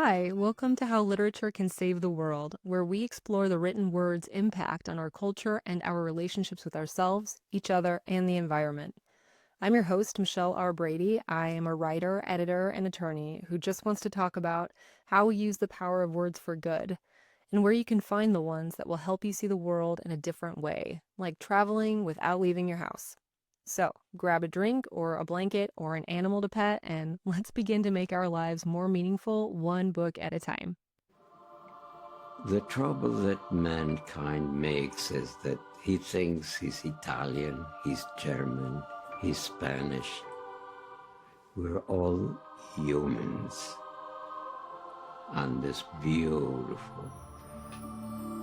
Hi, welcome to How Literature Can Save the World, where we explore the written word's impact on our culture and our relationships with ourselves, each other, and the environment. I'm your host, Michelle R. Brady. I am a writer, editor, and attorney who just wants to talk about how we use the power of words for good and where you can find the ones that will help you see the world in a different way, like traveling without leaving your house. So, grab a drink or a blanket or an animal to pet, and let's begin to make our lives more meaningful one book at a time. The trouble that mankind makes is that he thinks he's Italian, he's German, he's Spanish. We're all humans on this beautiful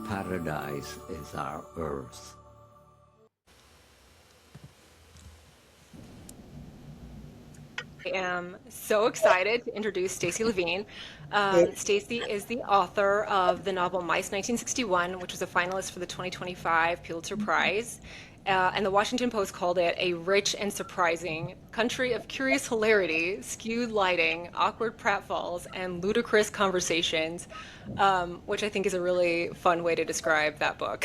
paradise is our earth. I am so excited to introduce Stacey Levine. Stacey is the author of the novel Mice 1961, which was a finalist for the 2025 Pulitzer Prize. And the Washington Post called it a rich and surprising country of curious hilarity, skewed lighting, awkward pratfalls, and ludicrous conversations, which I think is a really fun way to describe that book.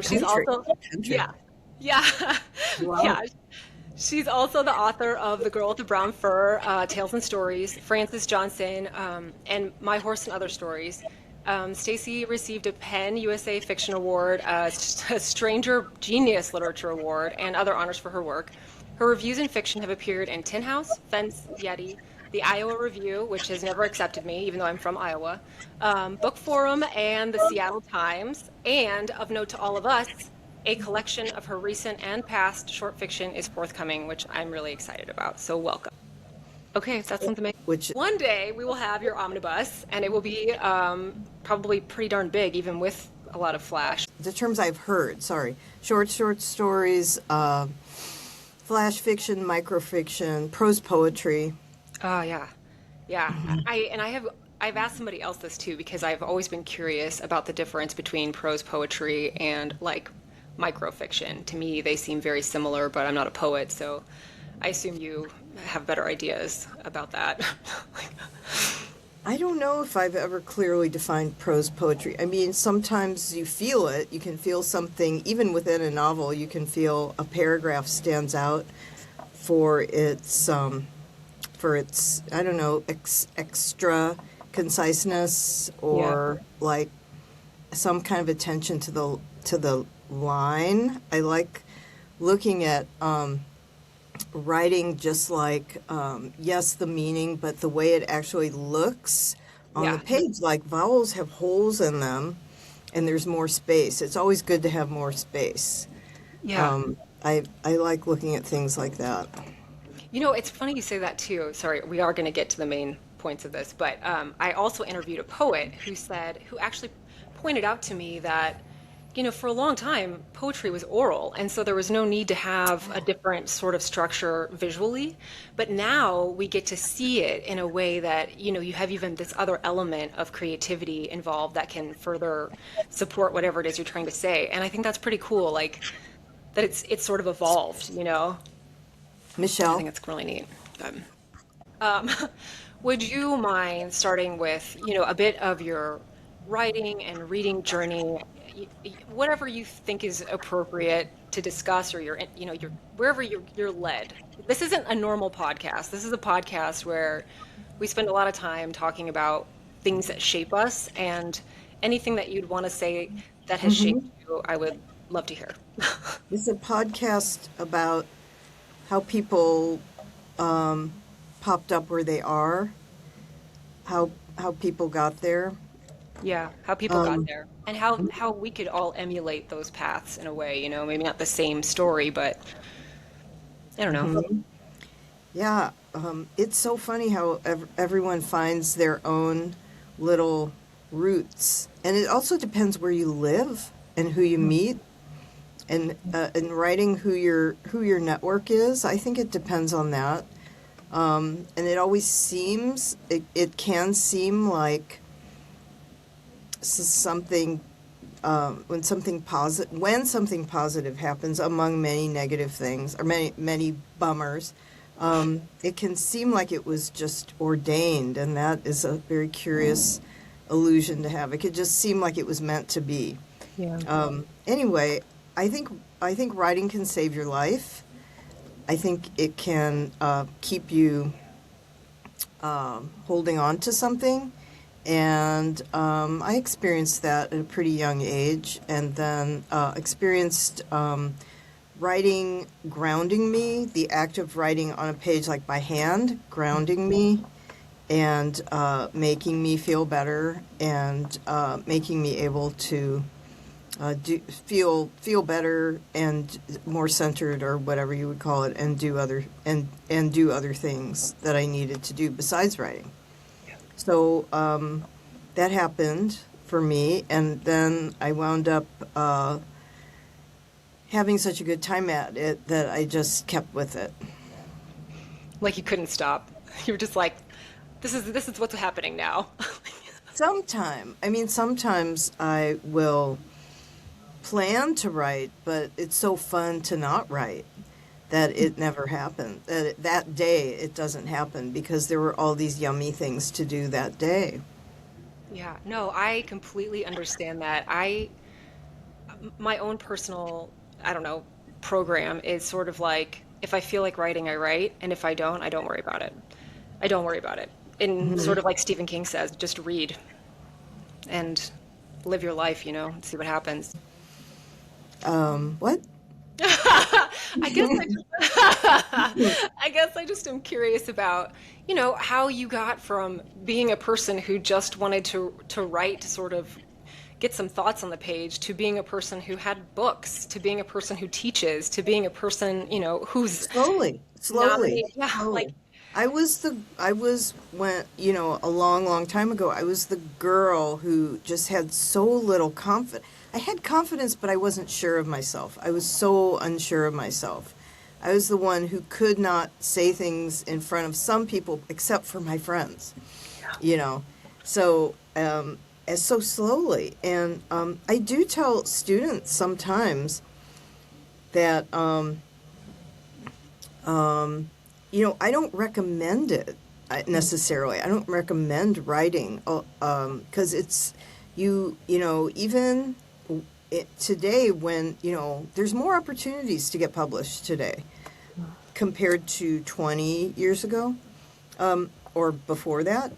She's also, yeah, yeah, Wow. yeah. She's also the author of The Girl with the Brown Fur, Tales and Stories, Frances Johnson, and My Horse and Other Stories. Stacey received a PEN USA Fiction Award, a Stranger Genius Literature Award, and other honors for her work. Her reviews in fiction have appeared in Tin House, Fence, Yeti, the Iowa Review, which has never accepted me, even though I'm from Iowa, Book Forum, and the Seattle Times. And of note to all of us, a collection of her recent and past short fiction is forthcoming, which I'm really excited about. So welcome. Okay, that's something to make. One day we will have your omnibus, and it will be probably pretty darn big, even with a lot of flash. The terms I've heard, short stories, flash fiction, microfiction, prose poetry. Oh, yeah. Yeah. I've asked somebody else this too, because I've always been curious about the difference between prose poetry and like microfiction. To me, they seem very similar, but I'm not a poet, so I assume you have better ideas about that. I don't know if I've ever clearly defined prose poetry. I mean, sometimes you feel it. You can feel something, even within a novel, you can feel a paragraph stands out for its I don't know, extra conciseness or like some kind of attention to the line. I like looking at writing just like, yes, the meaning, but the way it actually looks on the page. Like vowels have holes in them and there's more space. It's always good to have more space. Yeah. I like looking at things like that. You know, it's funny you say that too. Sorry, we are going to get to the main points of this, but I also interviewed a poet who actually pointed out to me that, you know, for a long time, poetry was oral, and so there was no need to have a different sort of structure visually. But now we get to see it in a way that, you know, you have even this other element of creativity involved that can further support whatever it is you're trying to say. And I think that's pretty cool, like that it's sort of evolved, you know? Michelle? I think it's really neat. Would you mind starting with, you know, a bit of your writing and reading journey, whatever you think is appropriate to discuss, or wherever you're led. This isn't a normal podcast. This is a podcast where we spend a lot of time talking about things that shape us, and anything that you'd want to say that has shaped you, I would love to hear. It's a podcast about how people popped up where they are, how people got there. Yeah, how people got there, and how we could all emulate those paths in a way, you know, maybe not the same story, but I don't know. Yeah, it's so funny how everyone finds their own little roots, and it also depends where you live and who you meet, and writing who your network is. I think it depends on that, and it always seems it can seem like something when something positive happens among many negative things or many bummers. it can seem like it was just ordained, and that is a very curious illusion to have. It could just seem like it was meant to be. Yeah. Anyway, I think writing can save your life. I think it can keep you holding on to something. And I experienced that at a pretty young age, and then experienced writing grounding me, the act of writing on a page like by hand, grounding me and making me feel better and making me able to feel better and more centered, or whatever you would call it, and do other things that I needed to do besides writing. So that happened for me, and then I wound up having such a good time at it that I just kept with it. Like you couldn't stop. You were just like, this is what's happening now. Sometimes I will plan to write, but it's so fun to not write that it never happened. That day it doesn't happen because there were all these yummy things to do that day. Yeah, no, I completely understand that. My own personal, I don't know, program is sort of like, if I feel like writing, I write, and if I don't worry about it. I don't worry about it. And sort of like Stephen King says, just read and live your life, and see what happens. What? I guess I guess I just am curious about, how you got from being a person who just wanted to write, to sort of get some thoughts on the page, to being a person who had books, to being a person who teaches, to being a person, who's Slowly, nominated. Yeah, like, slowly. I was when, a long, long time ago, I was the girl who just had so little confidence. I had confidence, but I wasn't sure of myself. I was so unsure of myself. I was the one who could not say things in front of some people except for my friends, you know. So, so slowly. And I do tell students sometimes that, I don't recommend it necessarily. I don't recommend writing because it's, even today when, there's more opportunities to get published today compared to 20 years ago or before that.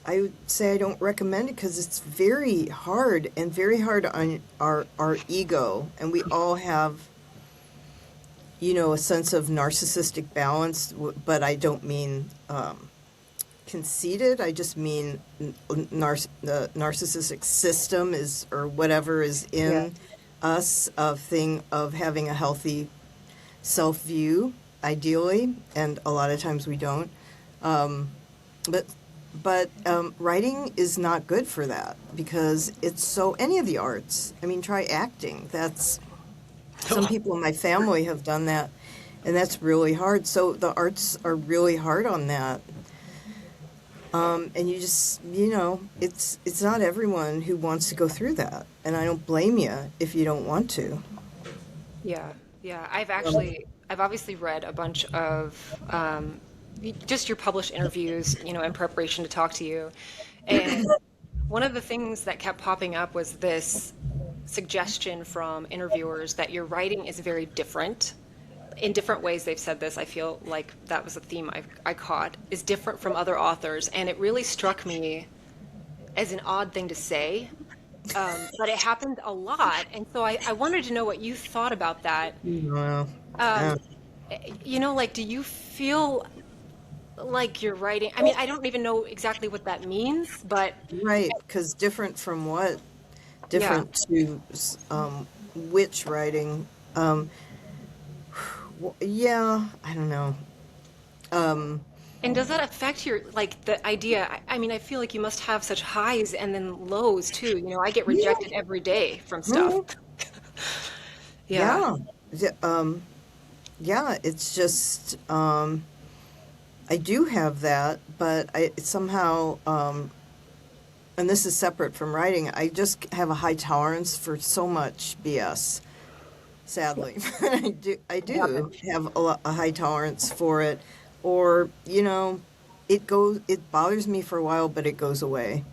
I would say I don't recommend it because it's very hard on our ego, and we all have, a sense of narcissistic balance, but I don't mean conceited. I just mean the narcissistic system is, or whatever is in us, of thing of having a healthy self-view, ideally, and a lot of times we don't. But writing is not good for that because it's so, any of the arts. I mean, try acting. That's, some people in my family have done that, and that's really hard. So the arts are really hard on that. And you just, it's not everyone who wants to go through that. And I don't blame you if you don't want to. yeah, yeah. I've obviously read a bunch of just your published interviews, in preparation to talk to you. And one of the things that kept popping up was this suggestion from interviewers that your writing is very different. In different ways they've said this. I feel like that was a theme I caught, is different from other authors. And it really struck me as an odd thing to say, but it happened a lot. And so I wanted to know what you thought about that. Well, yeah. Like, do you feel like you're writing? I mean, I don't even know exactly what that means, but Right, because different from what? Different to which writing? Yeah, I don't know. and does that affect your, like, the idea? I mean, I feel like you must have such highs and then lows too. I get rejected every day from stuff. Mhm. Yeah. Yeah. Yeah, it's just, I do have that, but I somehow, and this is separate from writing, I just have a high tolerance for so much BS. sadly. I do Happens. have a high tolerance for it, or it bothers me for a while, but it goes away.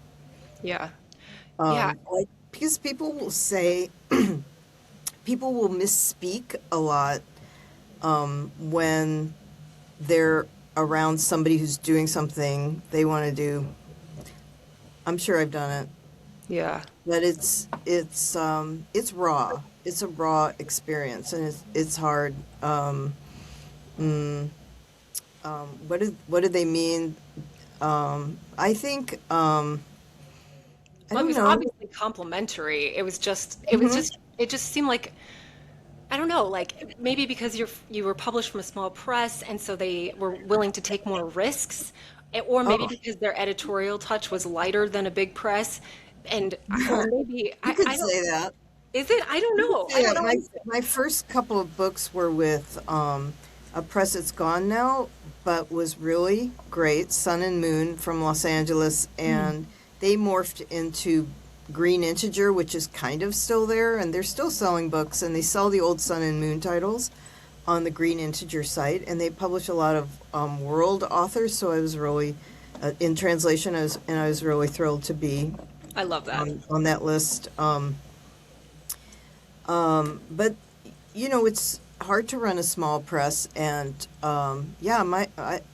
Yeah. Yeah. Like, because people will misspeak a lot when they're around somebody who's doing something they want to do. I'm sure I've done it, Yeah. but it's raw. It's a raw experience, and it's hard. Mm, what do they mean? I think I Well, it don't was know. obviously complimentary. Hmm. It just seemed like, I don't know, like maybe because you were published from a small press and so they were willing to take more risks, or maybe Oh, because their editorial touch was lighter than a big press, or maybe you could I don't, say that. is it? I don't You could know. I say don't that. know My anything. my first couple of books were with a press that's gone now, but was really great. Sun and Moon from Los Angeles, and they morphed into Green Integer, which is kind of still there, and they're still selling books, and they sell the old Sun and Moon titles on the Green Integer site, and they publish a lot of world authors. So I was really in translation, I was really thrilled to be I love that. on that list. But it's hard to run a small press, and yeah,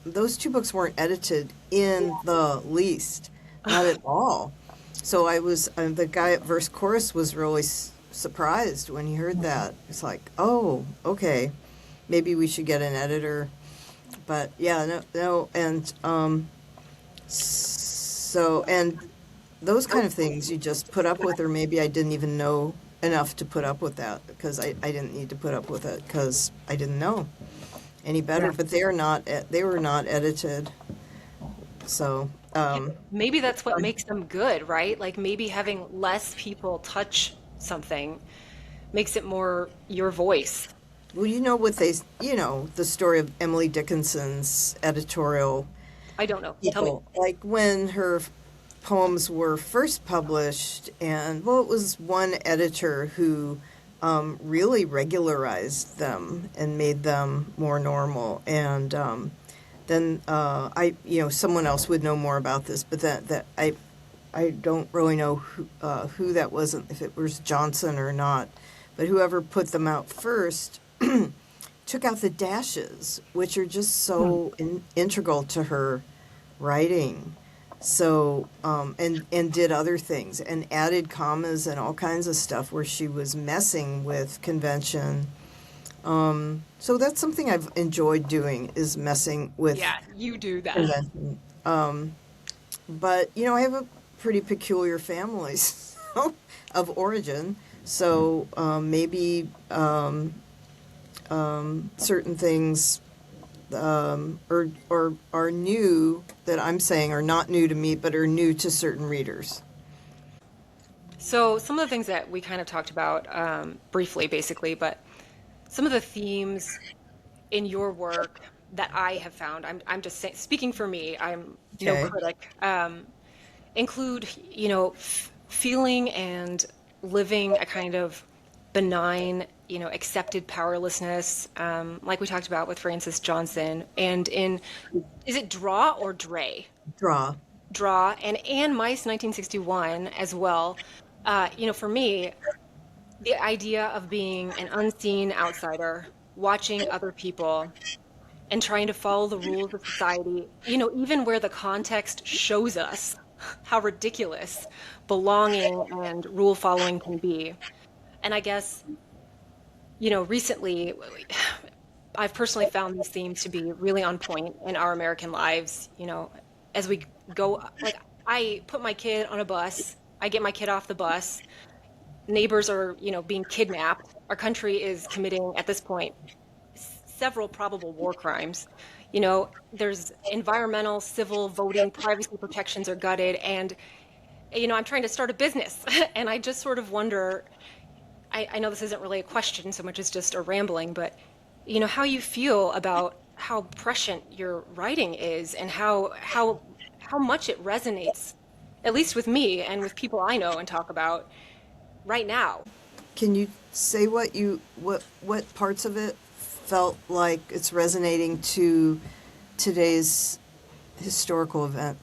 those two books weren't edited in the least, not at all. So the guy at Verse Chorus was really surprised when he heard that. It's like, oh, okay, maybe we should get an editor. But yeah, no, no, and and those kind of things you just put up with, or maybe I didn't even know enough to put up with that because I didn't need to put up with it because I didn't know any better. Yeah. But they were not edited, so Maybe that's what makes them good, right? Like maybe having less people touch something makes it more your voice. well, the story of Emily Dickinson's editorial I don't know. Tell me. people, like when her poems were first published, and well, it was one editor who really regularized them and made them more normal. And then someone else would know more about this, but I don't really know who that was, if it was Johnson or not, but whoever put them out first took out the dashes, which are just so integral to her writing. So, and did other things and added commas and all kinds of stuff where she was messing with convention. So that's something I've enjoyed doing, is messing with Yeah, you do that. convention. But I have a pretty peculiar family so, of origin, so maybe certain things or are new that I'm saying are not new to me, but are new to certain readers. So, some of the things that we kind of talked about briefly, basically, but some of the themes in your work that I have found, I'm just saying, speaking for me, I'm no Okay. critic, include, feeling and living a kind of benign, accepted powerlessness, like we talked about with Francis Johnson, and is it Draw or Dre? Draw. Draw and Anne Mice 1961 as well. For me, the idea of being an unseen outsider, watching other people and trying to follow the rules of society, even where the context shows us how ridiculous belonging and rule following can be. And I guess, recently I've personally found these themes to be really on point in our American lives, as we go, like I put my kid on a bus, I get my kid off the bus, neighbors are, being kidnapped. Our country is committing at this point several probable war crimes. There's environmental, civil, voting, privacy protections are gutted, and I'm trying to start a business, and I just sort of wonder. I know this isn't really a question so much as just a rambling, but how you feel about how prescient your writing is, and how much it resonates, at least with me and with people I know and talk about right now. Can you say what parts of it felt like it's resonating to today's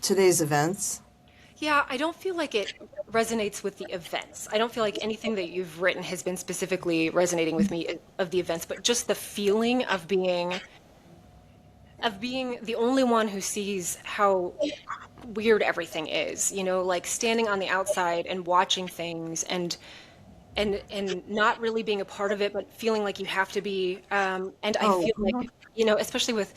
today's events? Yeah, I don't feel like it resonates with the events. I don't feel like anything that you've written has been specifically resonating with me of the events, but just the feeling of being the only one who sees how weird everything is, like standing on the outside and watching things and not really being a part of it, but feeling like you have to be. And I Oh, feel like, especially with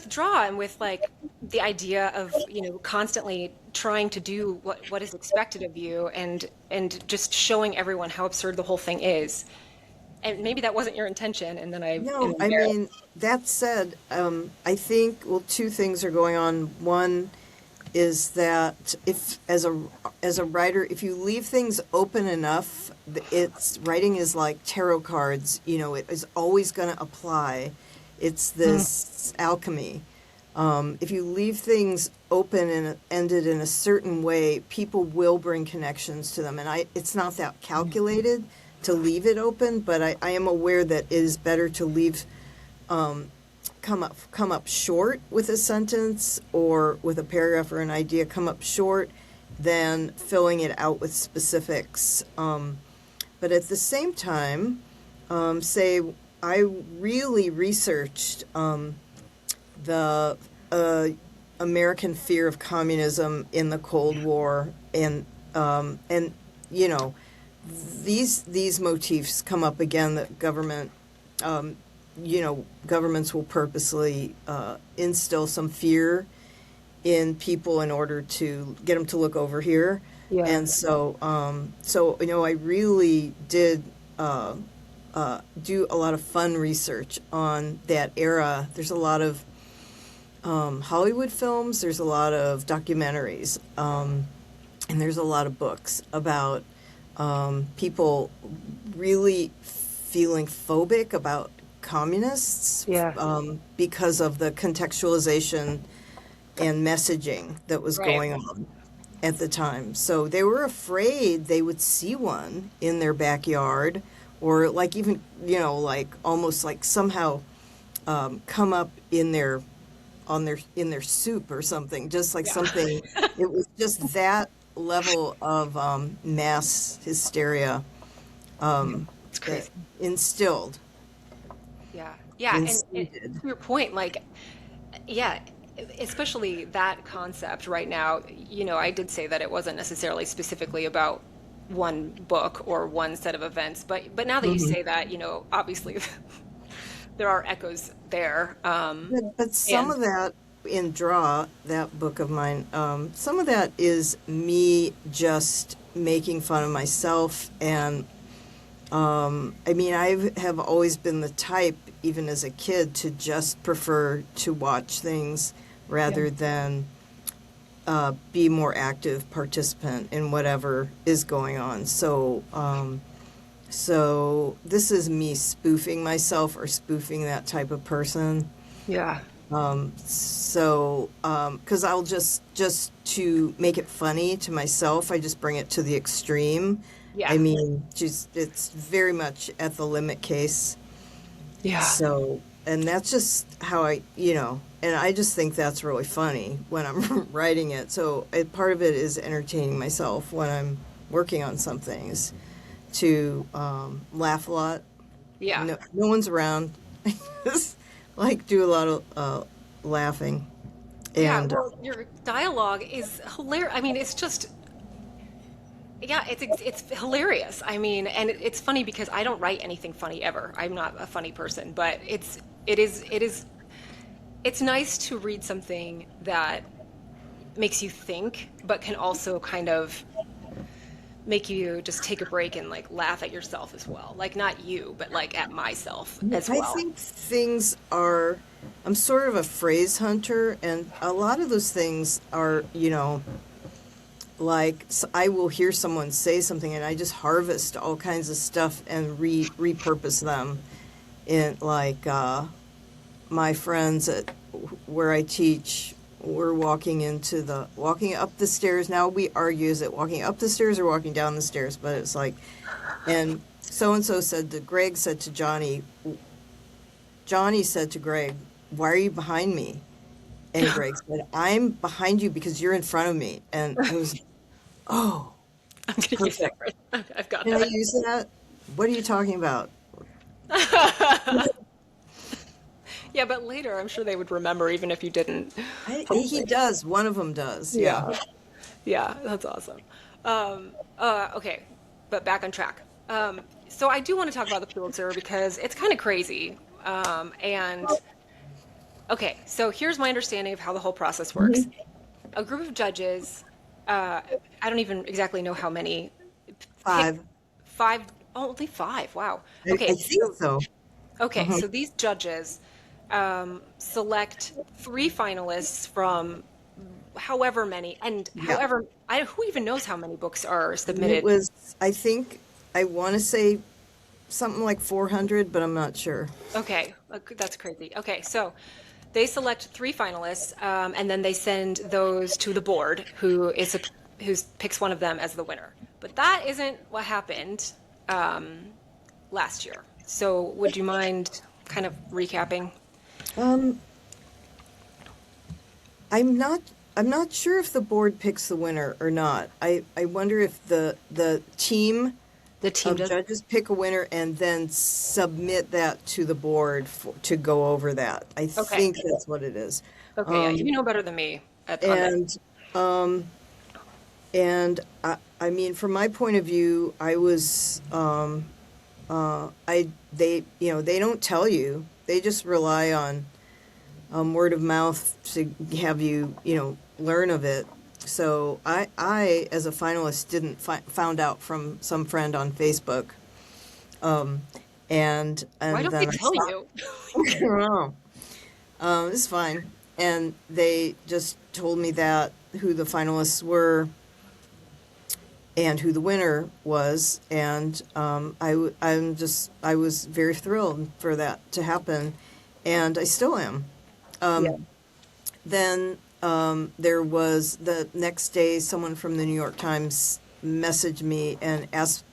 draw and with like the idea of constantly trying to do what is expected of you and just showing everyone how absurd the whole thing is, and maybe that wasn't your intention, and then I am no, I embarrassed. mean, that said, I think, well, two things are going on. One is that if, as a writer, if you leave things open enough, it's writing is like tarot cards. It is always going to apply. It's this alchemy. If you leave things open and ended in a certain way, people will bring connections to them. And it's not that calculated to leave it open, but I am aware that it is better to leave, come up short with a sentence or with a paragraph or an idea, come up short than filling it out with specifics. But at the same time, say I really researched the American fear of communism in the Cold War, and you know these motifs come up again. That governments will purposely instill some fear in people in order to get them to look over here. Yeah. And so I really did do a lot of fun research on that era. There's a lot of Hollywood films, there's a lot of documentaries, and there's a lot of books about people really feeling phobic about communists, Yeah. because of the contextualization and messaging that was Right. going on at the time. So they were afraid they would see one in their backyard, or like even like almost like somehow come up in their in their soup or something, just like Yeah. something. It was just that level of mass hysteria It's that crazy. instilled Yeah. Yeah. And instilled. to your point, like, yeah, especially that concept right now, I did say that it wasn't necessarily specifically about one book or one set of events, but now that you Mhm. say that, obviously there are echoes there. But some And of that in Draw, that book of mine, some of that is me just making fun of myself. And I mean, I have always been the type, even as a kid, to just prefer to watch things rather than be more active participant in whatever is going on. So this is me spoofing myself or spoofing that type of person. yeah, Because I'll just to make it funny to myself, I just bring it to the extreme. I yeah, mean, just it's very much at the limit case. yeah, So, and that's just how and I just think that's really funny when I'm writing it. So, part of it is entertaining myself when I'm working on some things to laugh a lot. yeah. No one's around. Just like do a lot of laughing. Yeah, And well, your dialogue is hilarious. I mean, it's just, yeah, it's hilarious. I mean, and it's funny because I don't write anything funny ever. I'm not a funny person, but it's nice to read something that makes you think, but can also kind of make you just take a break and like laugh at yourself as well. Like not you, but like at myself as I well. think I'm sort of a phrase hunter, and a lot of those things are, like I will hear someone say something and I just harvest all kinds of stuff and repurpose them in, like, my friends at where I teach, we're walking up the stairs. Now we argue, is it walking up the stairs or walking down the stairs? But it's like, and so said to Greg, said to Johnny said to Greg, why are you behind me? And Greg said, I'm behind you because you're in front of me. And I was, oh, I'm going to use that perfect. word. I've got Can I that. use that? What are you talking about? Yeah, but later I'm sure they would remember even if you didn't. He does. One of them does. Yeah. Yeah. Yeah, that's awesome. Okay, but back on track. So I do want to talk about the Pulitzer because it's kind of crazy. And okay, so here's my understanding of how the whole process works. A group of judges, I don't even exactly know how many, pick 5. five, oh, only five. Wow. I Okay, think so. okay, so these judges select three finalists from however many, and Yeah. who even knows how many books are It submitted? was, I want to say something like 400, but I'm not sure. Okay, that's crazy. Okay, so they select three finalists, and then they send those to the board, who picks one of them as the winner. But that isn't what happened last year. So would you mind kind of recapping? Um, I'm not I'm not sure if the board picks the winner or not. I wonder if the team The team of does. judges pick a winner and then submit that to the board to go over that. I Okay. think that's what it is. Okay, yeah, you know better than me on that. And and I mean, from my point of view, I was they they don't tell you. They just rely on word of mouth to have you learn of it. So I as a finalist didn't found out from some friend on Facebook, and Why don't then they tell you? I don't know. It's fine, and they just told me that who the finalists were and who the winner was, and I was very thrilled for that to happen, and I still am. Yeah. Then there was the next day, someone from the New York Times messaged me and asked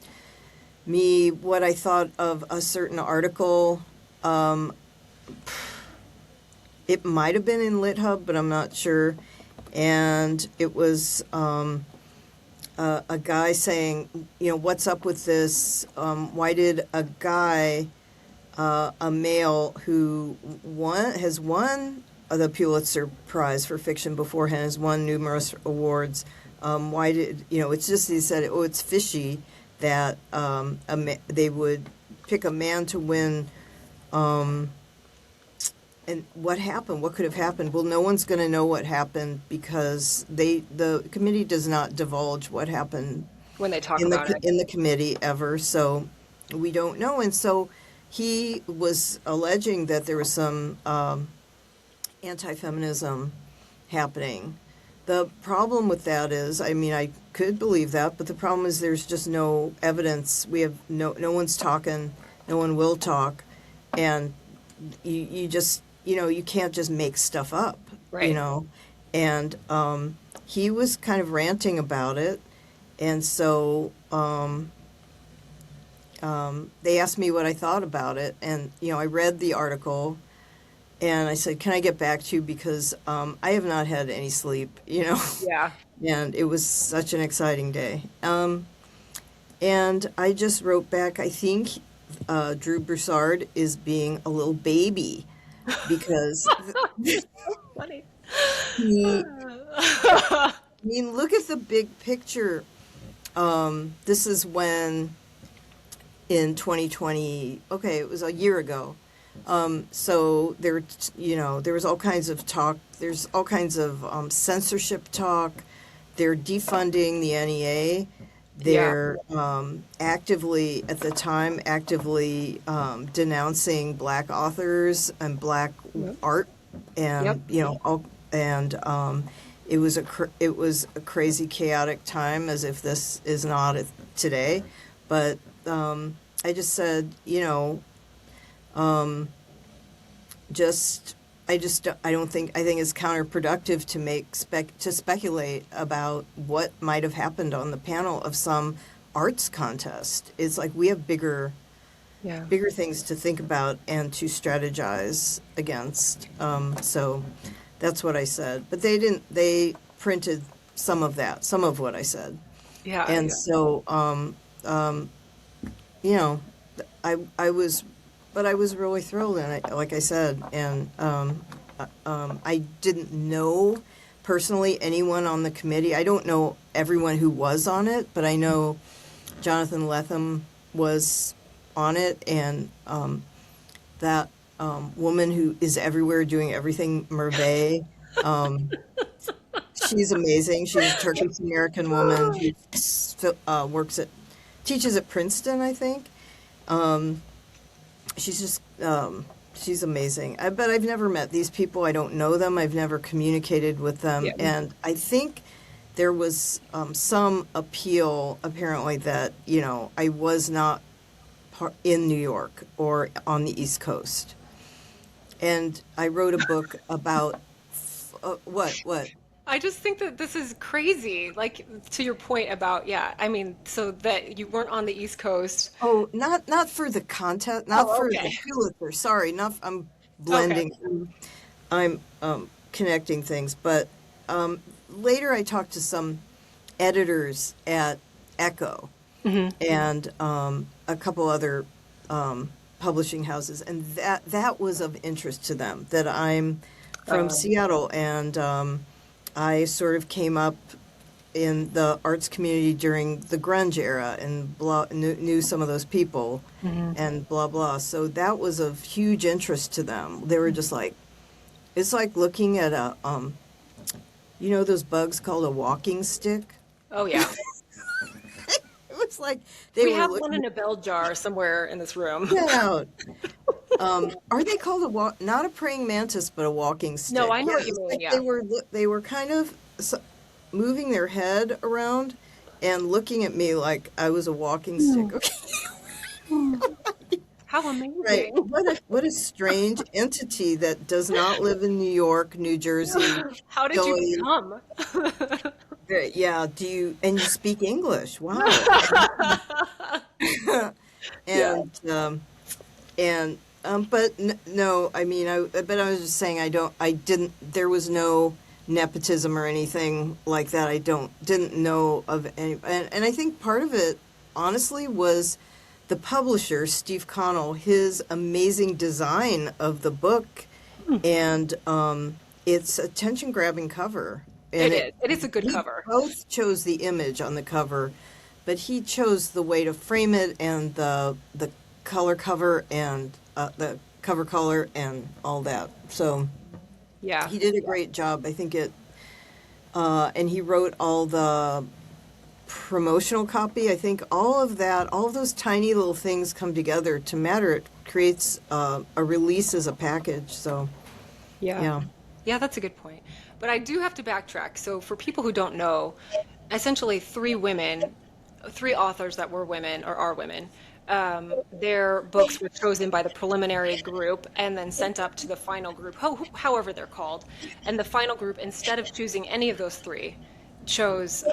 me what I thought of a certain article. It might have been in LitHub, but I'm not sure. And it was a guy saying, what's up with this? Why did a guy, a male who has won the Pulitzer Prize for fiction beforehand, has won numerous awards, why did, it's just, he said, oh, it's fishy that they would pick a man to win. And what happened? What could have happened? Well, no one's going to know what happened because the committee does not divulge what happened When they talk in about the it. in the committee ever. So we don't know. And so he was alleging that there was some anti-feminism happening. The problem with that is, I mean, I could believe that, but the problem is there's just no evidence. We have no one's talking, no one will talk, and you just you can't just make stuff up, Right. And he was kind of ranting about it, and so they asked me what I thought about it, and I read the article, and I said, "Can I get back to you because I have not had any sleep, Yeah. and it was such an exciting day." And I just wrote back, I think Drew Broussard is being a little baby because Funny. I mean, look at the big picture. This is when in 2020, okay, it was a year ago. So there was all kinds of talk. There's all kinds of censorship talk. They're defunding the NEA. They're actively, at the time, denouncing black authors and black art, and it was a crazy, chaotic time, as if this is not today. But I just said, just I don't think, I think it's counterproductive to to speculate about what might have happened on the panel of some arts contest. It's like we have Yeah. bigger things to think about and to strategize against. So that's what I said. But they printed some of that, some of what I said. Yeah. And Yeah. so, you know, I was, but I was really thrilled, and like I said, and I didn't know personally anyone on the committee. I don't know everyone who was on it, but I know Jonathan Lethem was on it, and that woman who is everywhere doing everything, Merve, um, she's amazing. She's a Turkish American woman who teaches at Princeton, I think. She's just she's amazing. But I've never met these people. I don't know them. I've never communicated with them, Yeah. and I think there was some appeal apparently that I was not in New York or on the East Coast, and I wrote a book about what. I just think that this is crazy. Like to your point about, yeah, I mean, so that you weren't on the East Coast. Oh, not for the contest, not Oh, for okay. the Pulitzer. Sorry, not I'm Okay. blending. I'm connecting things, but later I talked to some editors at Echo and a couple other publishing houses, and that was of interest to them. That I'm from Seattle, and I sort of came up in the arts community during the grunge era and knew some of those people and blah blah. So that was of huge interest to them. They were just like, it's like looking at a those bugs called a walking stick. Oh, yeah. It was like they We were have one looking in a bell jar somewhere in this room. out. Are they called not a praying mantis, but a walking stick? No, I know what Yeah, you it's mean, like yeah. they were kind of moving their head around and looking at me like I was a walking stick. Okay. How Right. amazing. What a strange entity that does not live in New York, New Jersey, How did you Philly. become? Yeah, and you speak English. Wow. Yeah. But no, I mean, but I was just saying there was no nepotism or anything like that. I didn't know of any, and I think part of it, honestly, was the publisher, Steve Connell, his amazing design of the book, and it's attention-grabbing cover. And It is. It is a good we cover. both chose the image on the cover, but he chose the way to frame it and the color cover and the cover color and all that. So Yeah. he did a great job. I think and he wrote all the promotional copy. I think all of those tiny little things come together to matter. It creates a release as a package. So Yeah. yeah. Yeah, that's a good point. But I do have to backtrack. So for people who don't know, essentially three authors that were women or are women, their books were chosen by the preliminary group and then sent up to the final group, however they're called. And the final group, instead of choosing any of those three, chose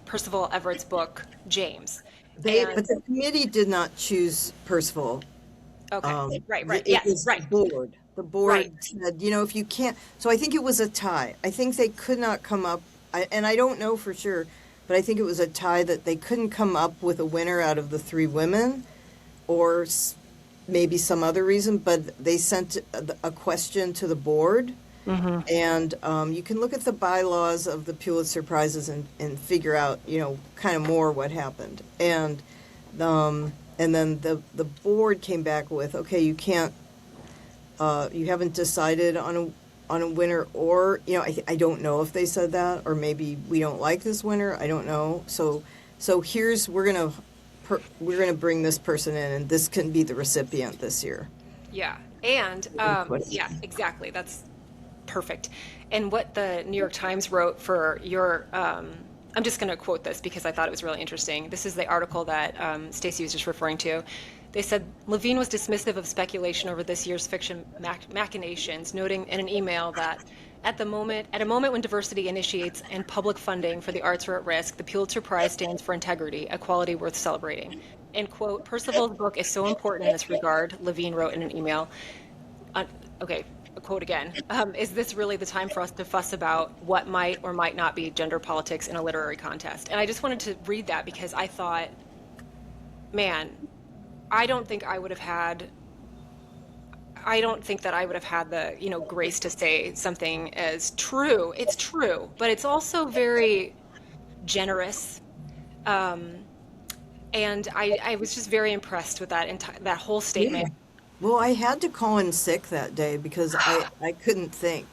Percival Everett's book, James. But the committee did not choose Percival. Okay, right. It Yes, was right. the board. The board Right. said, if you can't. So I think it was a tie. I think they could not come up, and I don't know for sure, but I think it was a tie that they couldn't come up with a winner out of the three women, or maybe some other reason. But they sent a question to the board, and you can look at the bylaws of the Pulitzer Prizes and figure out, kind of more what happened. And then the board came back with, okay, you can't. You haven't decided on a winner, or I don't know if they said that, or maybe we don't like this winner. I don't know. So we're gonna bring this person in, and this can be the recipient this year. Yeah. And question. yeah, exactly. That's perfect. And what the New York Times wrote for your I'm just going to quote this because I thought it was really interesting. This is the article that Stacey was just referring to. They said Levine was dismissive of speculation over this year's fiction machinations, noting in an email that at a moment when diversity initiates and public funding for the arts are at risk, the Pulitzer Prize stands for integrity, a quality worth celebrating. End quote. Percival's book is so important in this regard, Levine wrote in an email. Okay, a quote again. Is this really the time for us to fuss about what might or might not be gender politics in a literary contest? And I just wanted to read that because I thought, man, I don't think that I would have had the, grace to say something as true. It's true, but it's also very generous. And I was just very impressed with that whole statement. Well, I had to call in sick that day because I couldn't think.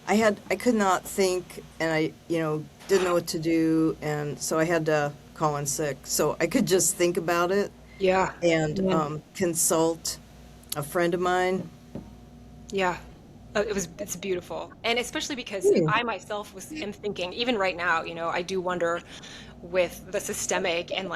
I could not think, and I didn't know what to do, and so I had to call in sick so I could just think about it. Yeah. And consult a friend of mine. Yeah. It's beautiful. And especially because I myself am thinking, even right now, I do wonder with the systemic and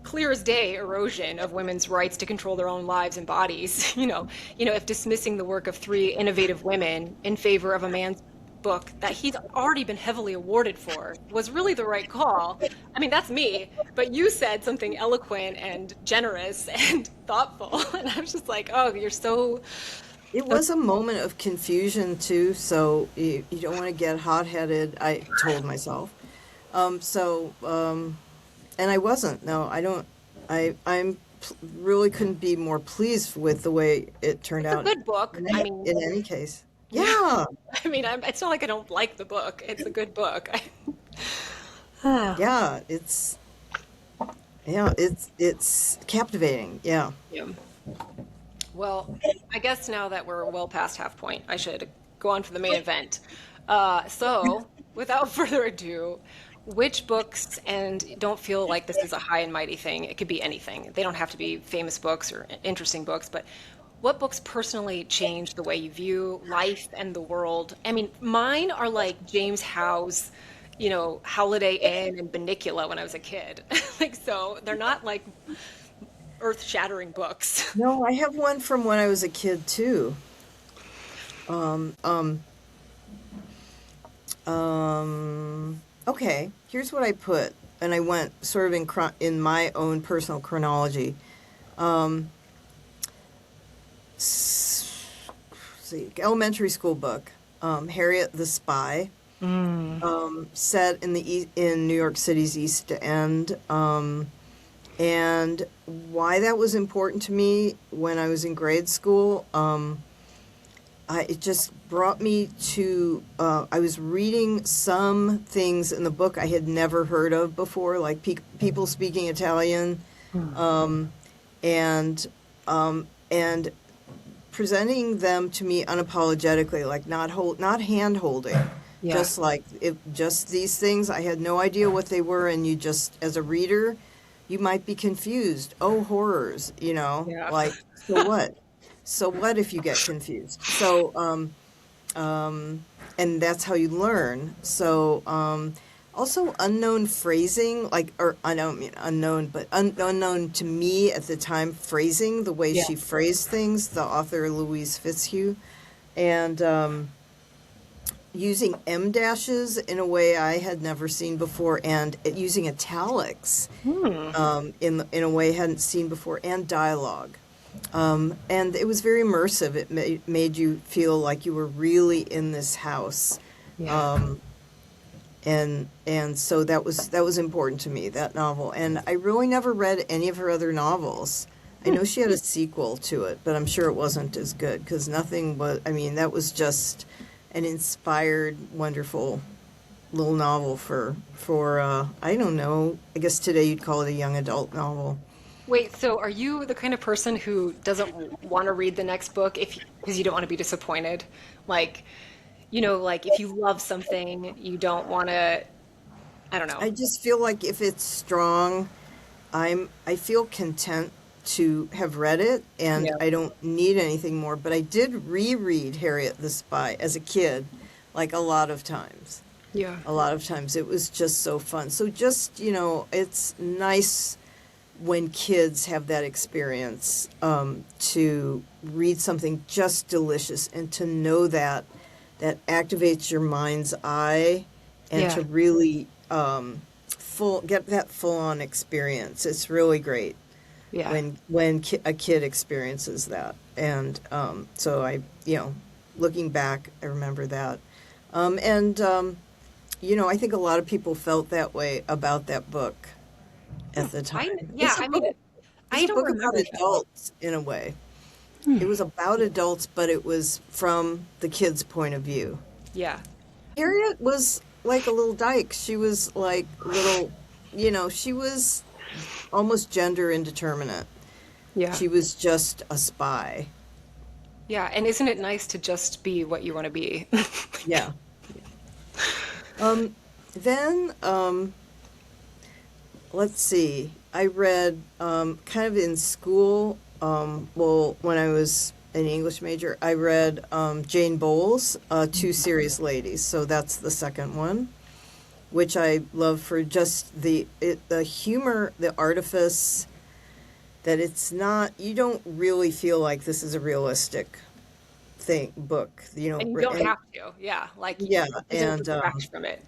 clear as day erosion of women's rights to control their own lives and bodies, if dismissing the work of 3 innovative women in favor of a man's book that he's already been heavily awarded for was really the right call. I mean, that's me, but you said something eloquent and generous and thoughtful. And I was just like, oh, you're so... It was a moment of confusion too, so you don't want to get hot-headed, I told myself. And I wasn't. No, I don't. Really couldn't be more pleased with the way it turned out. It's a good book. In any case, yeah. I mean, it's not like I don't like the book. It's a good book. Yeah, it's captivating. Yeah. Yeah. Well, I guess now that we're well past half point, I should go on for the main event. So, without further ado, which books, and don't feel like this is a high and mighty thing, it could be anything. They don't have to be famous books or interesting books, but what books personally changed the way you view life and the world? I mean, mine are like James Howe's, Holiday Inn and Bunnicula when I was a kid. So they're not like earth-shattering books. No, I have one from when I was a kid too. Okay, here's what I put, and I went sort of in my own personal chronology. See, elementary school book, Harriet the Spy, set in New York City's East End, and why that was important to me when I was in grade school. It just brought me to, I was reading some things in the book I had never heard of before, like people speaking Italian, and presenting them to me unapologetically, like not hand holding, just these things. I had no idea what they were, and you just, as a reader, you might be confused. Oh, horrors, like, so what? So what if you get confused? So, and that's how you learn. So, also unknown phrasing, I don't mean unknown, but unknown to me at the time, phrasing, the way she phrased things, the author Louise Fitzhugh, and using em dashes in a way I had never seen before, and using italics in a way I hadn't seen before, and dialogue. And it was very immersive. It made you feel like you were really in this house. Yeah. And so that was important to me, that novel. And I really never read any of her other novels. I know she had a sequel to it, but I'm sure it wasn't as good because nothing was, that was just an inspired, wonderful little novel for I don't know, I guess today you'd call it a young adult novel. Wait, so are you the kind of person who doesn't want to read the next book because you don't want to be disappointed? Like if you love something, you don't want to, I don't know. I just feel like if it's strong, I feel content to have read it, and I don't need anything more. But I did reread Harriet the Spy as a kid, like a lot of times. Yeah. A lot of times it was just so fun. So just, it's nice when kids have that experience, to read something just delicious and to know that activates your mind's eye and Yeah. to really get that full on experience. It's really great Yeah. when a kid experiences that. And so looking back, I remember that. And I think a lot of people felt that way about that book at the time. Yeah, I mean, It's I a don't book about remember that book. adults in a way. It was about adults, but it was from the kids' point of view. Yeah. Harriet was like a little dyke. She was like little, she was almost gender indeterminate. Yeah. She was just a spy. Yeah. And isn't it nice to just be what you want to be? Yeah. Then let's see. I read kind of in school. When I was an English major, I read Jane Bowles' Two Serious Ladies. So that's the second one, which I love for just the humor, the artifice. That it's not. You don't really feel like this is a realistic book. And you don't have to. Yeah. Like, Yeah, you can distract from it.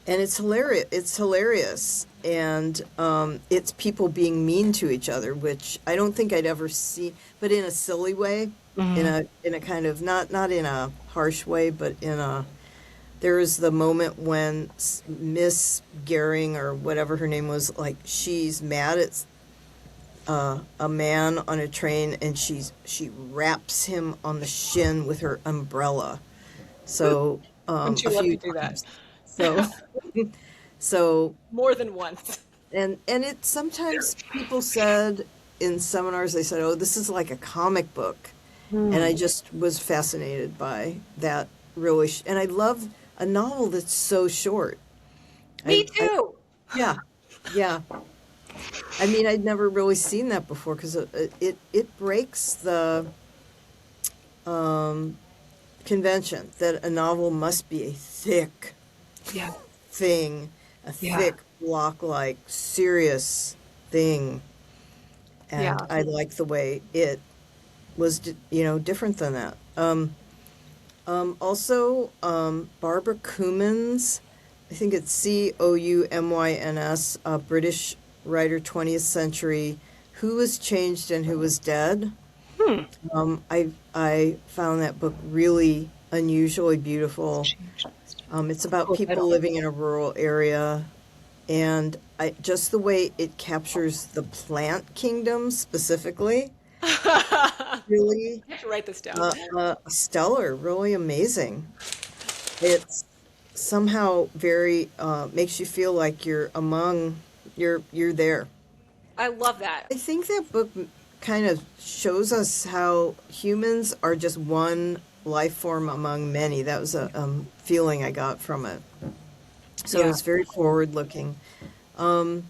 and it's hilarious. It's hilarious, and it's people being mean to each other, which I don't think I'd ever see, but in a silly way, in a kind of not in a harsh way, but in a. There is the moment when Miss Gehring or whatever her name was, like she's mad at a man on a train, and she wraps him on the shin with her umbrella. So Wouldn't a you love to few do that? times. So so More than once. and it sometimes people said in seminars, they said, "Oh, this is like a comic book," and I just was fascinated by that. Really, and I love a novel that's so short. Me I too. yeah, yeah. I mean, I'd never really seen that before because it breaks the convention that a novel must be a thick Yeah. thing, a Yeah. thick block-like serious thing, and Yeah. I like the way it was, different than that. Also, Barbara Cummins, I think it's Coumyns, a British writer, 20th century, Who Was Changed and Who Was Dead. I found that book really unusually beautiful. It's about Cool people title. living in a rural area, and just the way it captures the plant kingdom specifically, really I have to write this down. stellar, really amazing. It's somehow very makes you feel like you're there. I love that. I think that book kind of shows us how humans are just one life form among many. That was a feeling I got from it. So Yeah. it's very forward looking. And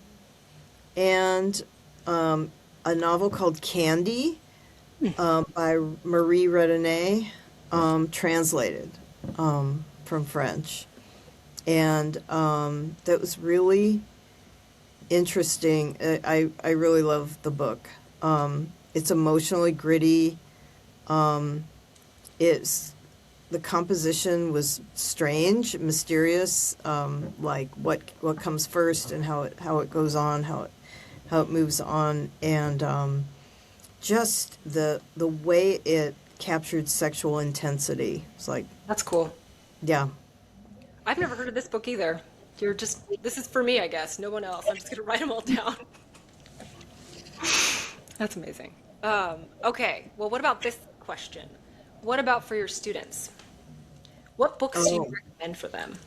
a novel called Candy by Marie Redonnet, translated from French. And that was really interesting. I really love the book. It's emotionally gritty. It's the composition was strange, mysterious, like what comes first and how it goes on, how it moves on, and just the way it captured sexual intensity. It's like, That's cool. yeah, I've never heard of this book either. This is for me, I guess. No one else. I'm just going to write them all down. That's amazing. Okay. Well, what about this question? What about for your students? What books do you Oh. recommend for them?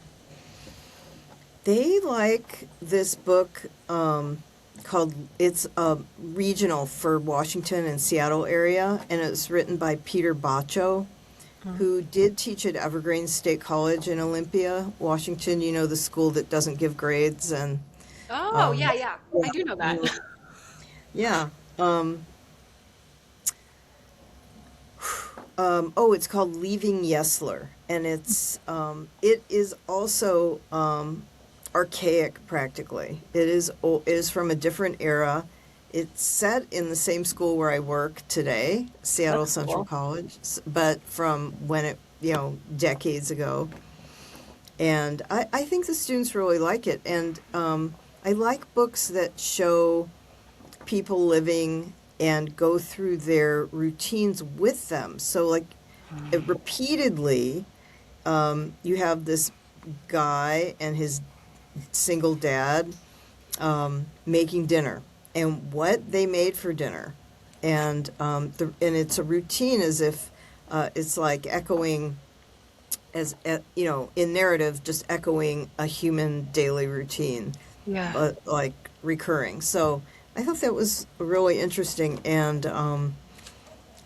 They like this book called, it's regional for Washington and Seattle area, and it's written by Peter Baccio, who did teach at Evergreen State College in Olympia, Washington, the school that doesn't give grades. And Oh, yeah, yeah. I do know that. yeah. It's called Leaving Yesler. and it is also archaic practically. It is from a different era. It's set in the same school where I work today, Seattle That's Central cool. College, but from when it, decades ago. And I think the students really like it. And I like books that show people living and go through their routines with them. So, like, repeatedly, you have this guy and his single dad making dinner and what they made for dinner. And it's a routine as if it's like echoing in narrative, just echoing a human daily routine, Yeah. but like recurring. So I thought that was really interesting, and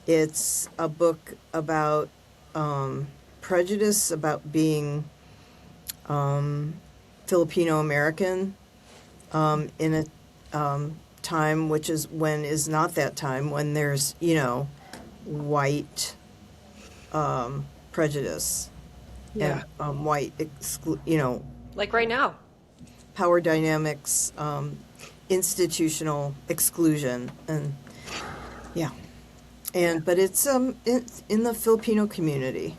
it's a book about prejudice, about being Filipino American in a time which is not that time when there's white prejudice Yeah. and white Like right now. power dynamics, institutional exclusion, and yeah, but it's in the Filipino community.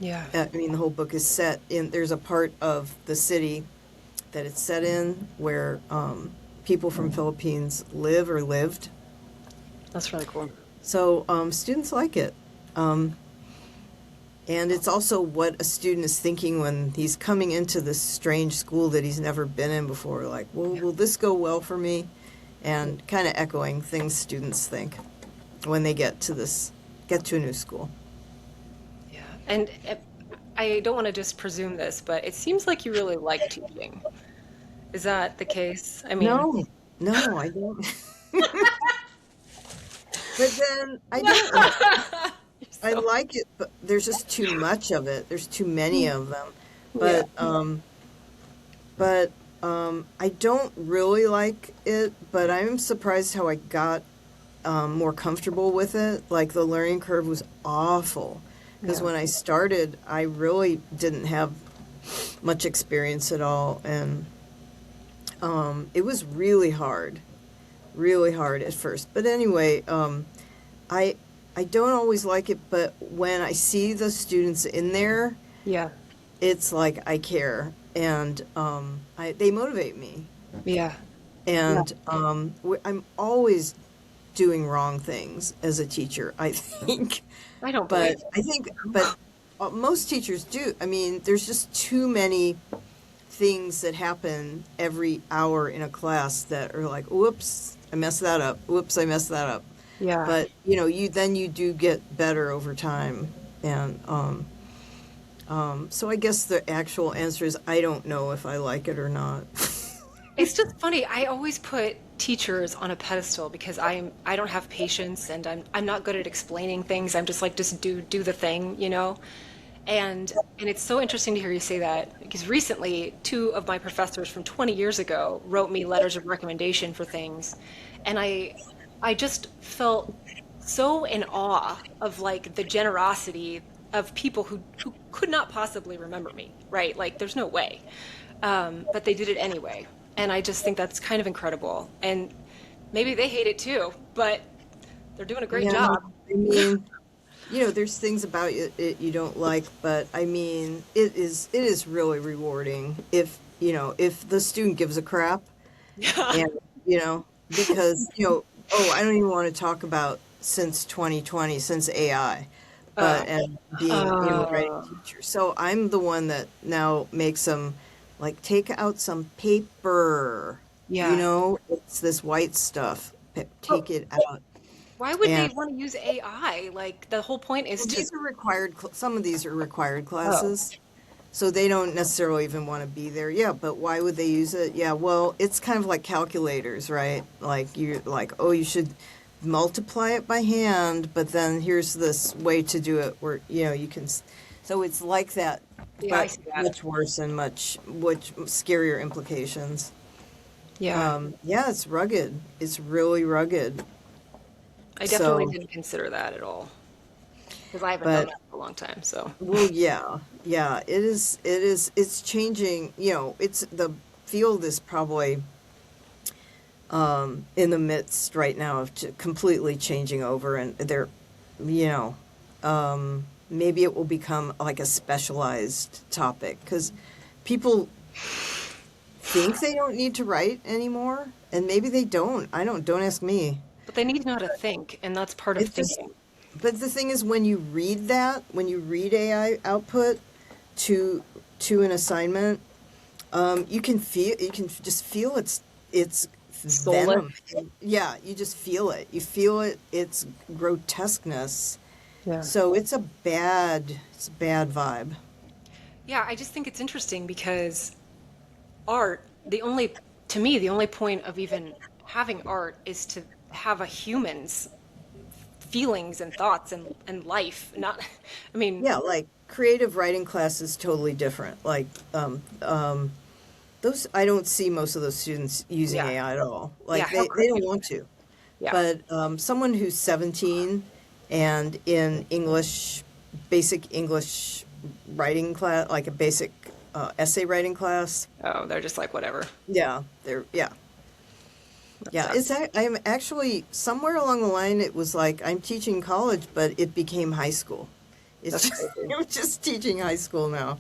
Yeah. I mean, the whole book is set in. There's a part of the city that it's set in where people from Philippines live or lived. That's really cool. So students like it. And it's also what a student is thinking when he's coming into this strange school that he's never been in before. Like, well, will this go well for me? And kind of echoing things students think when they get to a new school. Yeah. And I don't want to just presume this, but it seems like you really like teaching. Is that the case? I mean, No, no, I don't. But then I don't like I so, like it, but there's just too much of it. There's too many of them. yeah. But I don't really like it, but I'm surprised how I got more comfortable with it. Like the learning curve was awful because Yeah. when I started, I really didn't have much experience at all, and it was really hard at first. But anyway, I I don't always like it, but when I see the students in there, Yeah. it's like I care, and they motivate me, Yeah. Yeah. and I'm always doing wrong things as a teacher, I think. I don't believe But it. most teachers do. I mean, there's just too many things that happen every hour in a class that are like, whoops, I messed that up. Whoops, I messed that up. Yeah. But you do get better over time, and so I guess the actual answer is I don't know if I like it or not. It's just funny. I always put teachers on a pedestal because I don't have patience and I'm not good at explaining things. I'm just like just do the thing, you know? And it's so interesting to hear you say that because recently two of my professors from 20 years ago wrote me letters of recommendation for things, and I just felt so in awe of like the generosity of people who could not possibly remember me, right? Like there's no way. But they did it anyway. And I just think that's kind of incredible. And maybe they hate it too, but they're doing a great Yeah, job. I mean, there's things about it you don't like, but I mean, it is really rewarding if the student gives a crap, Yeah. and because oh, I don't even want to talk about since 2020, since AI, Oh. and being a writing Oh. teacher. So I'm the one that now makes them like take out some paper. Yeah. It's this white stuff. But Take it out. why would they And want to use AI? Like the whole point is well, to. some of these are required Oh. classes. So they don't necessarily even want to be there. Yeah, but why would they use it? Yeah, well, it's kind of like calculators, right? Like you're like, oh, you should multiply it by hand, but then here's this way to do it where, you can. So it's like that, Yeah, I but see that. much worse and much scarier implications. Yeah. Yeah, it's rugged. It's really rugged. I definitely So didn't consider that at all. because I haven't done But that for a long time. So well, yeah, it's changing. It's the field is probably in the midst right now of completely changing over, and you know, maybe it will become like a specialized topic because people think they don't need to write anymore, and maybe they don't. I don't ask me. but they need to know how to think, and that's part of It's just, thinking. but the thing is, when you read AI output to an assignment, you can just feel its Soulless. venom. Yeah, you just feel it. You feel its grotesqueness. Yeah. So it's a bad vibe. Yeah, I just think it's interesting because art, to me, the only point of even having art is to have a human's feelings and thoughts and life. Not, I mean, Yeah, like creative writing class is totally different. Like those, I don't see most of those students using yeah, AI at all. yeah, Like how they could don't you? want to. Yeah. But someone who's 17 and in English, basic English writing class, like a basic essay writing class, Oh, they're just like, whatever. yeah. That Yeah, sucks. I'm actually somewhere along the line. It was like I'm teaching college, but it became high school. It's That's just crazy. I'm just teaching high school now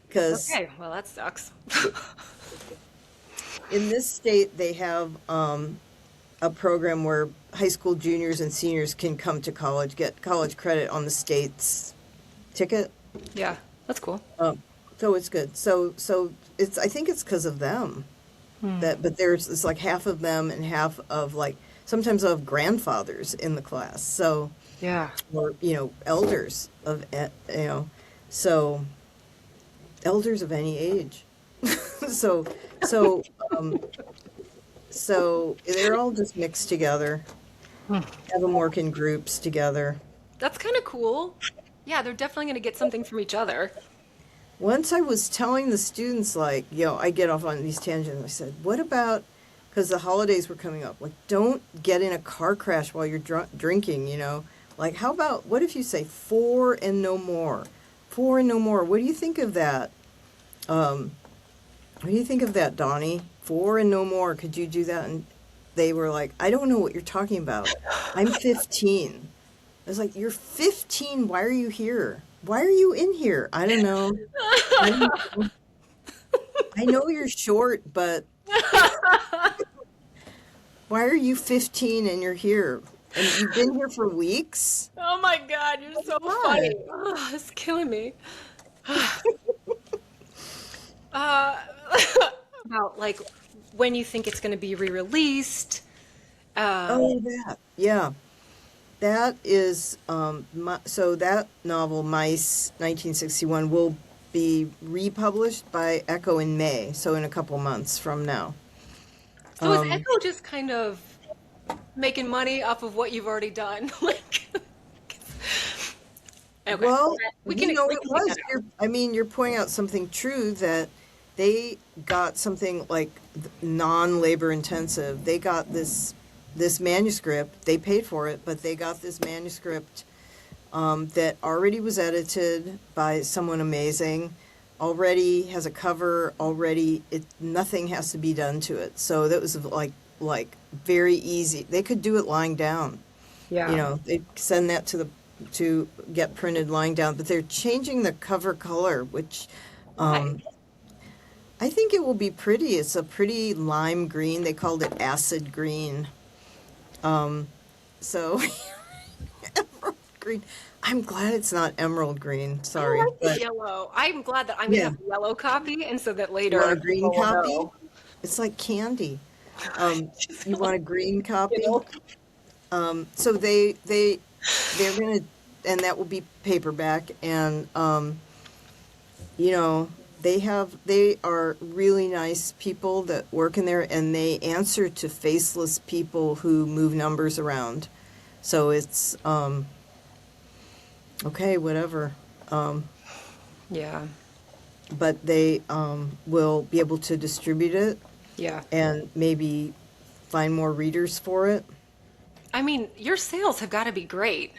because Okay, well, that sucks. in this state they have a program where high school juniors and seniors can come to college, get college credit on the state's ticket. Yeah, that's cool. So it's good. So it's I think it's because of them that, but it's like half of them and half of like sometimes of grandfathers in the class. So Yeah. or elders of so elders of any age. so so um, so they're all just mixed together. Have them work in groups together. That's kind of cool. Yeah, they're definitely going to get something from each other. Once I was telling the students, like, I get off on these tangents. I said, what about, because the holidays were coming up, like, don't get in a car crash while you're drinking. Like, how about, what if you say four and no more? Four and no more. What do you think of that? What do you think of that, Donnie? Four and no more. Could you do that? And they were like, I don't know what you're talking about. I'm 15. I was like, you're 15. Why are you here? Why are you in here? I don't know. I don't know. I know you're short, but why are you 15 and you're here? And you've been here for weeks? Oh my God, you're so What? funny. Oh, it's killing me. Uh, about like when you think it's going to be re-released. Oh, that. Yeah. That is, so that novel, Mice, 1961, will be republished by Echo in May, so in a couple months from now. So is Echo just kind of making money off of what you've already done? Like, okay, Well, we can we it can take was. that out. You're pointing out something true that they got something like non-labor intensive. They got this manuscript. They paid for it, but they got this manuscript that already was edited by someone amazing. Already has a cover. Already, nothing has to be done to it. So that was like very easy. They could do it lying down. Yeah. They send that to get printed lying down, but they're changing the cover color, which Why? I think it will be pretty. It's a pretty lime green. They called it acid green. So emerald green. I'm glad it's not emerald green. I Sorry, like the but yellow. I'm glad that I'm gonna yeah, have a yellow copy, and so that you want later a green people will copy? know. It's like candy. You Like, want a green you copy? know? So they're gonna, and that will be paperback, and you know, they are really nice people that work in there, and they answer to faceless people who move numbers around. So it's okay, whatever. Yeah. But they will be able to distribute it Yeah. and maybe find more readers for it. I mean, your sales have got to be great.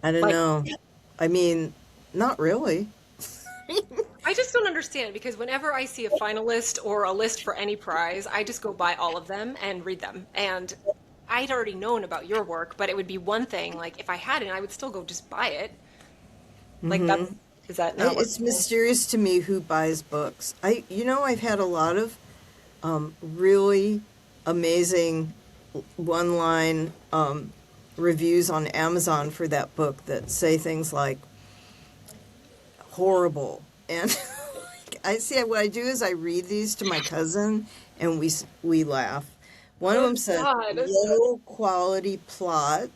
I don't Like, know. I mean, not really. I just don't understand because whenever I see a finalist or a list for any prize, I just go buy all of them and read them. And I'd already known about your work, but it would be one thing. Like if I hadn't, I would still go just buy it. Like Hmm. that's, is that not what? It's mysterious to me who buys books. I've had a lot of really amazing one-line reviews on Amazon for that book that say things like horrible. And I see what I do is I read these to my cousin and we laugh. One of Oh them said God. low quality plot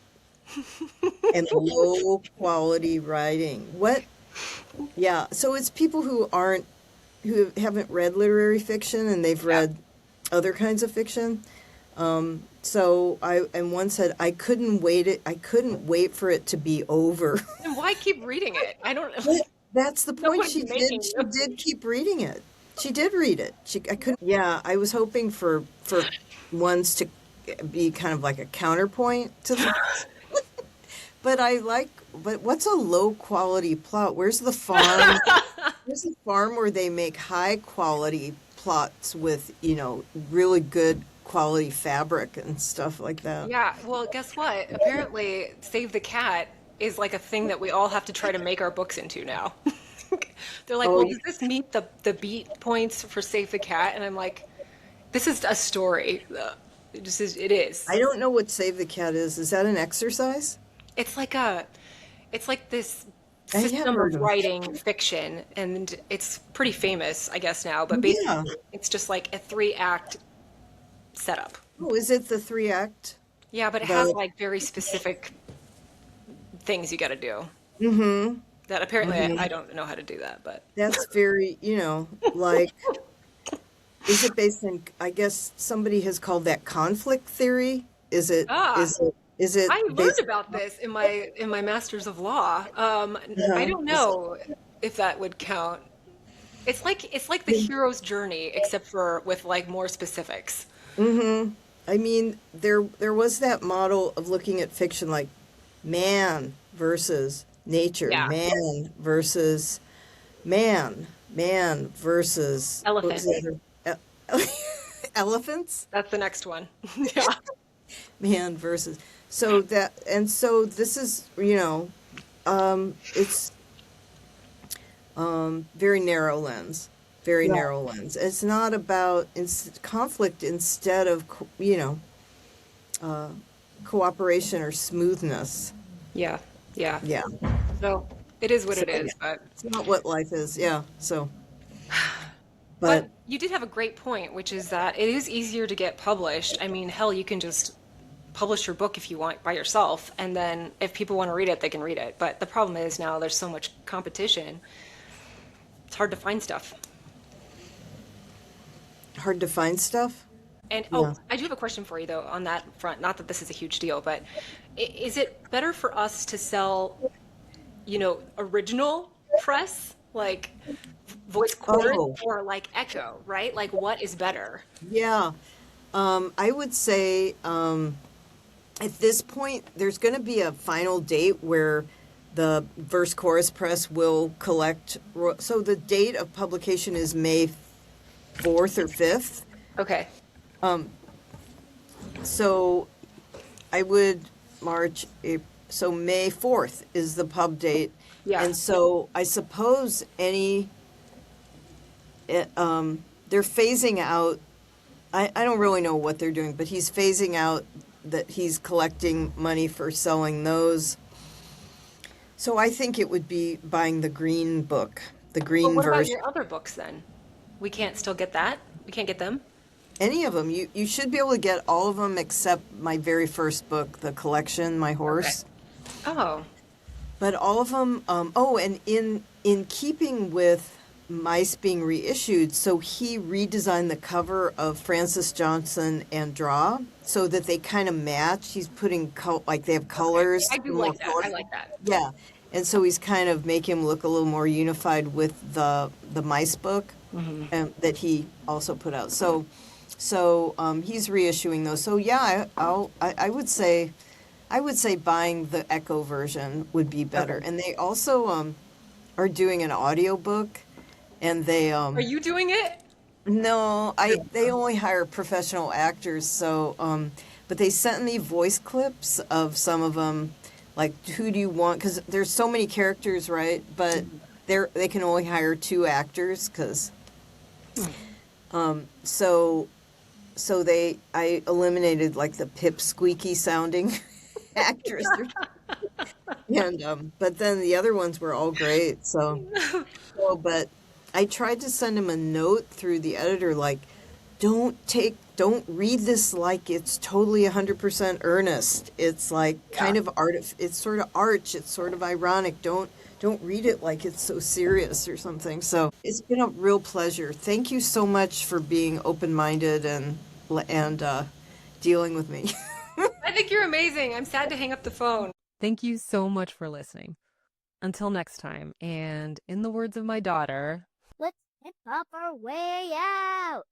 and low quality writing. What? Yeah, so it's people who haven't read literary fiction and they've Yeah. read other kinds of fiction. So and one said I couldn't wait for it to be over. And why keep reading it? I don't, But that's the no point. one's She did. making She you. did keep reading it. She did read it. I couldn't. Yeah, I was hoping for ones to be kind of like a counterpoint to the. But I like. But what's a low quality plot? Where's the farm? Where's the farm where they make high quality plots with really good quality fabric and stuff like that. Yeah, well, guess what? Apparently, Save the Cat is like a thing that we all have to try to make our books into now. They're like, Oh, well, does this meet the beat points for Save the Cat? And I'm like, this is a story. It just is, it is. I don't know what Save the Cat is. Is that an exercise? It's like a, it's like this I have system of heard of. writing fiction, and it's pretty famous, I guess now, but Yeah. basically it's just like a three-act setup. Oh, is it the three act? Yeah, but it has The like very specific things you got to do. mm-hmm. That apparently Mm-hmm. I don't know how to do that, but That's very, like, is it based in, I guess somebody has called that conflict theory? Is it, ah, is it I learned based, about this in my master's of law. I uh, don't is know if that would count. It's like the it, hero's journey, except for with like more specifics. mm-hmm. I mean, there was that model of looking at fiction like man versus nature, Yeah, man versus, what was elephant. the other? Elephants? That's the next one. Yeah, Man versus. So this is, it's very narrow lens, very yeah, narrow lens. It's not about conflict instead of, uh, cooperation or smoothness. yeah, yeah. Yeah. So it is what So it is, but it's not what life is. Yeah. So, but but you did have a great point, which is that it is easier to get published. I mean, hell, you can just publish your book if you want by yourself, and then if people want to read it, they can read it. But the problem is now there's so much competition. It's hard to find stuff. hard to find stuff. And oh, Yeah. I do have a question for you though on that front. Not that this is a huge deal, but is it better for us to sell, original press like voice chorus Oh, or like echo, right? Like what is better? yeah. I would say, at this point, there's going to be a final date where the Verse Chorus Press will collect. So the date of publication is May 4th or 5th. Okay. So I would so May 4th is the pub date. Yeah. And so I suppose they're phasing out. I don't really know what they're doing, but he's phasing out that he's collecting money for selling those. So I think it would be buying the green book, the But green what about version. your other books then? We can't still get that? We can't get them? Any of them. You should be able to get all of them except my very first book, the collection, My Okay. Horse. Oh, But all of them. And in keeping with Mice being reissued, so he redesigned the cover of Francis Johnson and Draw so that they kind of match. He's putting like they have okay. colors, I do more like that. I colorful. like that. Yeah, and so he's kind of making him look a little more unified with the Mice book, that he also put out. So he's reissuing those. So yeah, I would say I would say buying the Echo version would be better. Okay. And they also are doing an audiobook, and they Are you doing it? no, I they only hire professional actors, so but they sent me voice clips of some of them, like who do you want? Because there's so many characters, right? But they can only hire two actors, because so I eliminated like the pipsqueaky sounding actress, and but then the other ones were all great. But I tried to send him a note through the editor, like, don't read this like it's totally 100% earnest. It's like Yeah. kind of it's sort of arch, it's sort of ironic. Don't read it like it's so serious or something. So it's been a real pleasure. Thank you so much for being open-minded and dealing with me. I think you're amazing. I'm sad to hang up the phone. Thank you so much for listening. Until next time, and in the words of my daughter, Let's hip hop our way out.